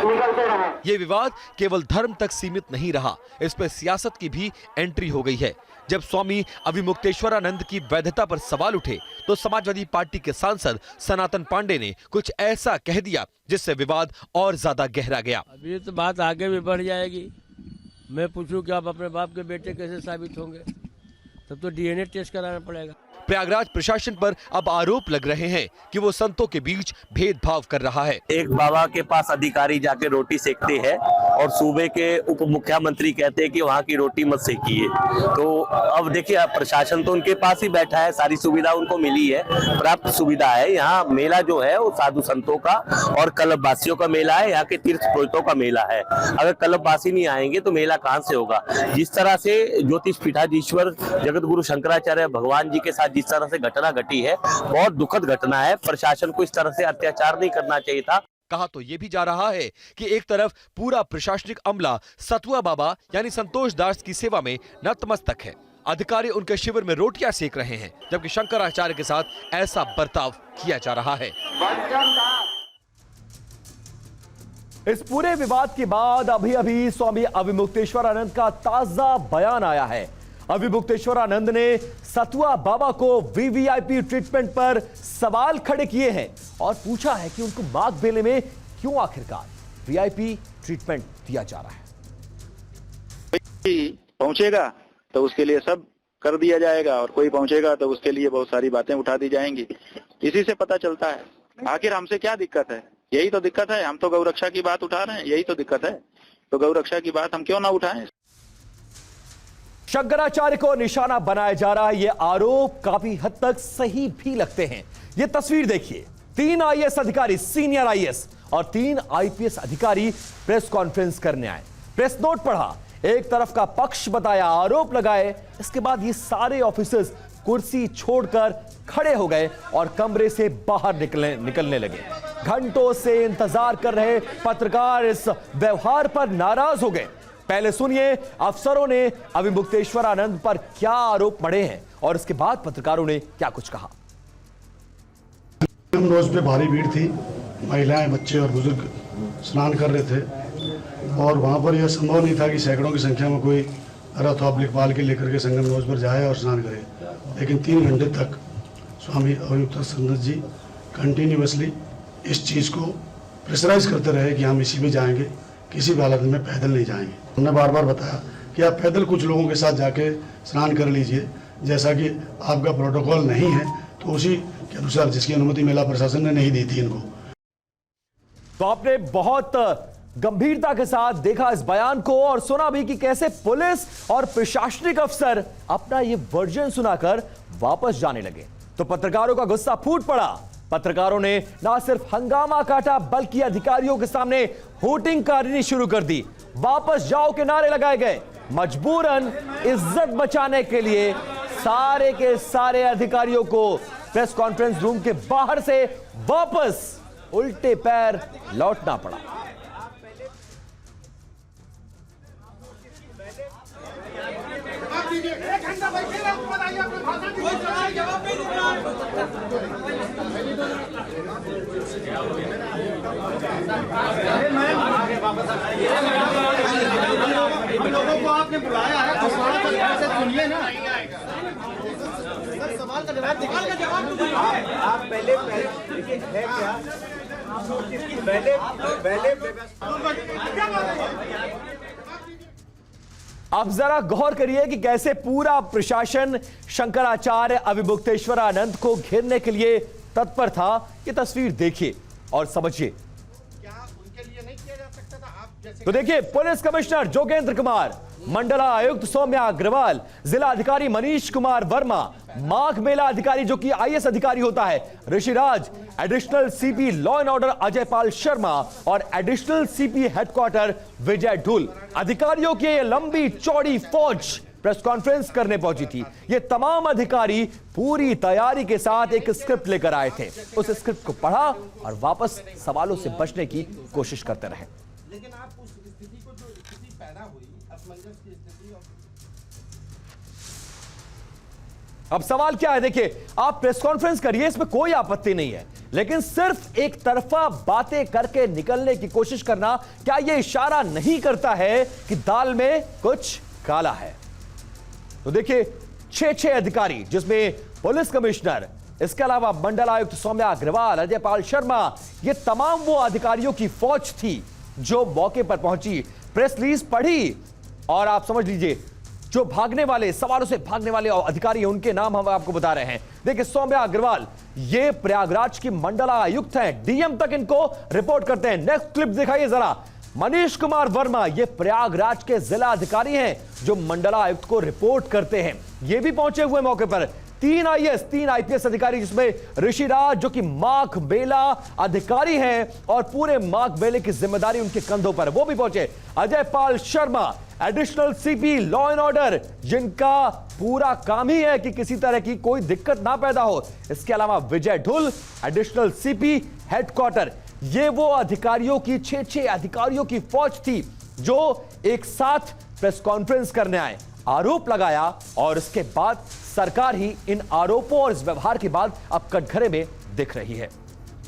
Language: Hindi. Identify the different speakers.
Speaker 1: निकलते रहे।
Speaker 2: ये विवाद केवल धर्म तक सीमित नहीं रहा, इस पर सियासत की भी एंट्री हो गई है। जब स्वामी अविमुक्तेश्वरानंद की वैधता पर सवाल उठे तो समाजवादी पार्टी के सांसद सनातन पांडे ने कुछ ऐसा कह दिया जिससे विवाद और ज्यादा गहरा गया।
Speaker 3: अभी तो बात आगे भी बढ़ जाएगी। मैं पूछूं कि आप अपने बाप के बेटे कैसे साबित होंगे, तब तो डीएनए टेस्ट कराना पड़ेगा।
Speaker 2: प्रयागराज प्रशासन पर अब आरोप लग रहे हैं कि वो संतों के बीच भेदभाव कर रहा है।
Speaker 4: एक बाबा के पास अधिकारी जाके रोटी सेकते हैं और सूबे के उप मुख्यमंत्री कहते हैं कि वहाँ की रोटी मत सेकिए। तो अब देखिए, प्रशासन तो उनके पास ही बैठा है, सारी सुविधा उनको मिली है, प्राप्त सुविधा है। यहाँ मेला जो है वो साधु संतों का और कल्पवासियों का मेला है, यहाँ के तीर्थ पुरोहितों का मेला है। अगर कल्पवासी नहीं आएंगे तो मेला कहाँ से होगा। जिस तरह से ज्योतिष पीठाधीश्वर जगत गुरु शंकराचार्य भगवान जी के साथ जिस तरह से घटना घटी है, बहुत दुखद घटना है। प्रशासन को इस तरह से अत्याचार नहीं करना चाहिए था।
Speaker 2: कहा तो ये भी जा रहा है कि एक तरफ पूरा प्रशासनिक अमला सतुआ बाबा यानी संतोष दास की सेवा में नतमस्तक है, अधिकारी उनके शिविर में रोटियां सेक रहे हैं, जबकि शंकराचार्य के साथ ऐसा बर्ताव किया जा रहा है। इस पूरे विवाद के बाद अभी स्वामी अविमुक्तेश्वरानंद का ताजा बयान आया है। अविमुक्तेश्वरानंद ने सतुआ बाबा को वीवीआईपी ट्रीटमेंट पर सवाल खड़े किए हैं और पूछा है कि उनको माघ मेले में क्यों आखिरकार वीआईपी ट्रीटमेंट दिया जा रहा है।
Speaker 5: पहुंचेगा तो उसके लिए सब कर दिया जाएगा और कोई पहुंचेगा तो उसके लिए बहुत सारी बातें उठा दी जाएंगी। इसी से पता चलता है आखिर हमसे क्या दिक्कत है। यही तो दिक्कत है, हम तो गौरक्षा की बात उठा रहे हैं, यही तो दिक्कत है। तो गौरक्षा की बात हम क्यों ना उठाएं।
Speaker 2: शंकराचार्य को निशाना बनाया जा रहा है, ये आरोप काफी हद तक सही भी लगते हैं। ये तस्वीर देखिए, 3 आईएएस अधिकारी, सीनियर आईएएस और 3 आईपीएस अधिकारी प्रेस कॉन्फ्रेंस करने आए, प्रेस नोट पढ़ा, एक तरफ का पक्ष बताया, आरोप लगाए। इसके बाद ये सारे ऑफिसर्स कुर्सी छोड़कर खड़े हो गए और कमरे से बाहर निकलने लगे। घंटों से इंतजार कर रहे पत्रकार इस व्यवहार पर नाराज हो गए। पहले सुनिए अफसरों ने अविमुक्तेश्वरानंद पर क्या आरोप मढ़े हैं और इसके बाद पत्रकारों ने क्या कुछ कहा।
Speaker 6: रोज पे भारी भीड़ थी, महिलाएं, बच्चे और बुजुर्ग स्नान कर रहे थे और वहां पर यह संभव नहीं था कि सैकड़ों की संख्या में कोई रथ ऑब्लिक पाल के लेकर के संगम रोज पर जाए और स्नान करे। लेकिन 3 घंटे तक स्वामी अविमुक्तेश्वरानंद जी कंटिन्यूअसली इस चीज़ को प्रेशराइज करते रहे कि हम इसी में जाएंगे, किसी भी हालत में पैदल नहीं जाएंगे। हमने बार बार बताया कि आप पैदल कुछ लोगों के साथ जाके स्नान कर लीजिए, जैसा कि आपका प्रोटोकॉल नहीं है तो उसी के अनुसार, जिसकी अनुमति मेला प्रशासन ने नहीं दी थी इनको।
Speaker 2: तो आपने बहुत गंभीरता के साथ देखा इस बयान को और सुना भी कि कैसे पुलिस और प्रशासनिक अफसर अपना ये वर्जन सुनाकर वापस जाने लगे। तो पत्रकारों का गुस्सा फूट पड़ा। पत्रकारों ने ना सिर्फ हंगामा काटा बल्कि अधिकारियों के सामने होर्डिंग करनी शुरू कर दी। वापस जाओ के नारे लगाए गए। मजबूरन इज्जत बचाने के लिए सारे के सारे अधिकारियों को प्रेस कॉन्फ्रेंस रूम के बाहर से वापस उल्टे पैर लौटना पड़ा।
Speaker 1: लोगों को आपने बुलाया है, सुनिए ना। सवाल का जवाब दीजिए। आप पहले है क्या? पहले
Speaker 2: अब जरा गौर करिए कि कैसे पूरा प्रशासन शंकराचार्य अविमुक्तेश्वरानंद को घेरने के लिए तत्पर था। ये तस्वीर देखिए और समझिए। तो देखिए, पुलिस कमिश्नर जोगेंद्र कुमार, मंडला आयुक्त सौम्या अग्रवाल, जिला अधिकारी मनीष कुमार वर्मा, माघ मेला अधिकारी जो कि आईएएस अधिकारी होता है Rishiraj, additional CP law and order Ajay Pal Sharma और additional CP headquarter Vijay Dhull. अधिकारियों की ये लंबी चौड़ी फौज प्रेस कॉन्फ्रेंस करने पहुंची थी। ये तमाम अधिकारी पूरी तैयारी के साथ एक स्क्रिप्ट लेकर आए थे। उस स्क्रिप्ट को पढ़ा और वापस सवालों से बचने की कोशिश करते रहे।
Speaker 1: लेकिन आप उस स्थिति को, जो स्थिति पैदा हुई, असमंजस की स्थिति,
Speaker 2: अब सवाल क्या है, देखिए, आप प्रेस कॉन्फ्रेंस करिए, इसमें कोई आपत्ति नहीं है, लेकिन सिर्फ एक तरफा बातें करके निकलने की कोशिश करना क्या यह इशारा नहीं करता है कि दाल में कुछ काला है? तो देखिए, 6 अधिकारी, जिसमें पुलिस कमिश्नर, इसके अलावा मंडल आयुक्त सौम्या अग्रवाल, अजय पाल शर्मा, ये तमाम वो अधिकारियों की फौज थी जो मौके पर पहुंची, प्रेस रिलीज पढ़ी, और आप समझ लीजिए जो भागने वाले, सवालों से भागने वाले अधिकारी हैं, उनके नाम हम आपको बता रहे हैं। देखिए, सौम्या अग्रवाल ये प्रयागराज की मंडल आयुक्त हैं, डीएम तक इनको रिपोर्ट करते हैं। नेक्स्ट क्लिप दिखाइए जरा। मनीष कुमार वर्मा ये प्रयागराज के जिला अधिकारी हैं जो मंडलायुक्त को रिपोर्ट करते हैं, ये भी पहुंचे हुए मौके पर। 3 आईएएस 3 आईपीएस अधिकारी, जिसमें ऋषिराज जो कि माघ बेला अधिकारी हैं और पूरे माघ बेले की जिम्मेदारी उनके कंधों पर, वो भी पहुंचे। Ajay Pal Sharma additional CP law and order, जिनका पूरा काम ही है कि किसी तरह की कोई दिक्कत ना पैदा हो। इसके अलावा विजय ढुल एडिशनल सीपी हेडक्वार्टर, ये वो अधिकारियों की 6 अधिकारियों की फौज थी जो एक साथ प्रेस कॉन्फ्रेंस करने आए, आरोप लगाया, और इसके बाद सरकार ही इन आरोपों और इस व्यवहार के बाद अब कटघरे में दिख रही है।